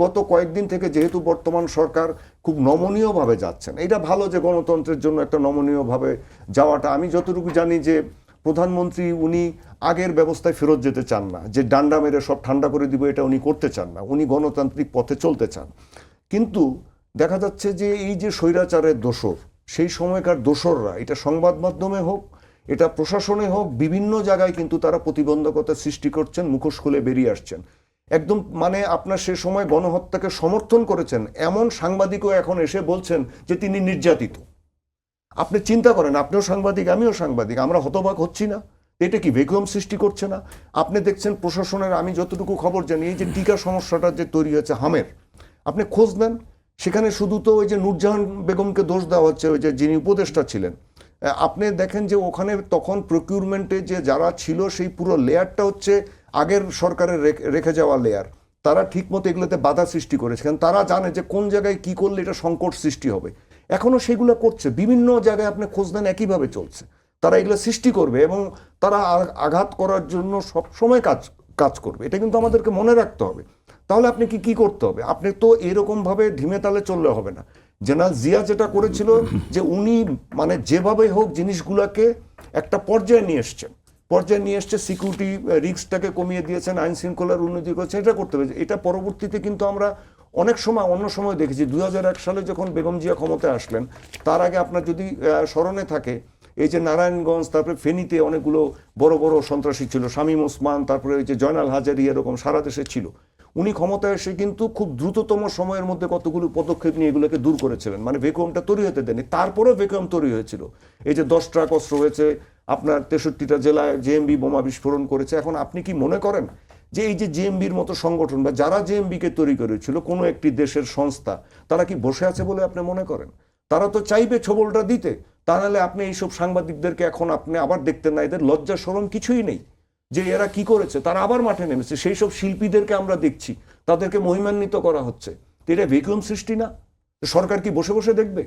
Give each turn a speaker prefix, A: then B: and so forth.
A: গত কয়েকদিন থেকে যেহেতু বর্তমান সরকার খুব নমনীয়ভাবে যাচ্ছেন, এটা ভালো যে গণতন্ত্রের জন্য একটা নমনীয়ভাবে যাওয়াটা। আমি যতটুকু জানি যে প্রধানমন্ত্রী উনি আগের ব্যবস্থায় ফেরত যেতে চান না, যে ডান্ডা মেরে সব ঠান্ডা করে দিব, এটা উনি করতে চান না। উনি গণতান্ত্রিক পথে চলতে চান। কিন্তু দেখা যাচ্ছে যে এই যে স্বৈরাচারের দোসর, সেই সময়কার দোসররা, এটা সংবাদ মাধ্যমে হোক, এটা প্রশাসনে হোক, বিভিন্ন জায়গায় কিন্তু তারা প্রতিবন্ধকতা সৃষ্টি করছেন, মুখোশ খুলে বেরিয়ে আসছেন। একদম মানে আপনার সে সময় গণহত্যাকে সমর্থন করেছেন এমন সাংবাদিকও এখন এসে বলছেন যে তিনি নির্যাতিত। আপনি চিন্তা করেন, আপনিও সাংবাদিক, আমিও সাংবাদিক, আমরা হতবাক হচ্ছি না? এটা কি ভ্যাকুয়াম সৃষ্টি করছে না? আপনি দেখছেন প্রশাসনের, আমি যতটুকু খবর জানি, এই যে টিকা সমস্যাটা যে তৈরি হয়েছে হামের, আপনি খোঁজ নেন, সেখানে শুধু তো ওই যে নূরজাহান বেগমকে দোষ দেওয়া হচ্ছে, ওই যে যিনি উপদেষ্টা ছিলেন। আপনি দেখেন যে ওখানে তখন প্রকিউরমেন্টে যে যারা ছিল, সেই পুরো লেয়ারটা হচ্ছে আগের সরকারের রেখে যাওয়া লেয়ার। তারা ঠিকমতো এগুলোতে বাধা সৃষ্টি করেছে, কারণ তারা জানে যে কোন জায়গায় কি করলে এটা সংকট সৃষ্টি হবে। এখনো সেগুলো করছে, বিভিন্ন জায়গায় আপনি খোঁজ নেন একইভাবে চলছে। তারা এগুলো সৃষ্টি করবে এবং তারা আঘাত করার জন্য সবসময় কাজ করবে। এটা কিন্তু আমাদেরকে মনে রাখতে হবে। তাহলে আপনি কি করতে হবে? আপনি তো এরকমভাবে ঢিমে তালে চললে হবে না। জেনারেল জিয়া যেটা করেছিল, যে উনি মানে যেভাবে হোক জিনিসগুলোকে একটা পর্যায়ে নিয়ে এসছে, সিকিউরিটি রিস্কটাকে কমিয়ে দিয়েছেন, আইন শৃঙ্খলার উন্নতি করেছেন, এটা করতে হবে। এটা পরবর্তীতে কিন্তু আমরা অনেক সময় অন্য সময় দেখেছি। 2001 সালে যখন বেগম জিয়া ক্ষমতায় আসলেন, তার আগে আপনার যদি স্মরণে থাকে, এই যে নারায়ণগঞ্জ, তারপরে ফেনীতে অনেকগুলো বড় বড় সন্ত্রাসী ছিল, শামীম ওসমান, তারপরে ওই যে জয়নাল হাজারি, এরকম সারা দেশে ছিল। উনি ক্ষমতায় এসে কিন্তু খুব দ্রুততম সময়ের মধ্যে কতগুলো পদক্ষেপ নিয়ে এগুলোকে দূর করেছিলেন, মানে ভ্যাকুয়ামটা তৈরি হতে দেয়নি। তারপরেও ভ্যাকুয়াম তৈরি হয়েছিল। এই যে 10 ট্রাক অস্ত্র হয়েছে, আপনার 63টা জেলায় জেএমবি বোমা বিস্ফোরণ করেছে। এখন আপনি কি মনে করেন যে এই যে জেএমবির মতো সংগঠন বা যারা জেএমবিকে তৈরি করেছিল, কোনো একটি দেশের সংস্থা, তারা কি বসে আছে বলে আপনি মনে করেন? তারা তো চাইবে ছবলটা দিতে। তা নাহলে আপনি এইসব সাংবাদিকদেরকে এখন আপনি আবার দেখতেন না, এদের লজ্জা শরম কিছুই নেই যে এরা কি করেছে। তারা আবার মাঠে নেমেছে। সেই সব শিল্পীদেরকে আমরা দেখছি, তাদেরকে মহিমান্বিত করা হচ্ছে। এটা ভ্যাকুয়াম সৃষ্টি না? সরকার কি বসে বসে দেখবে?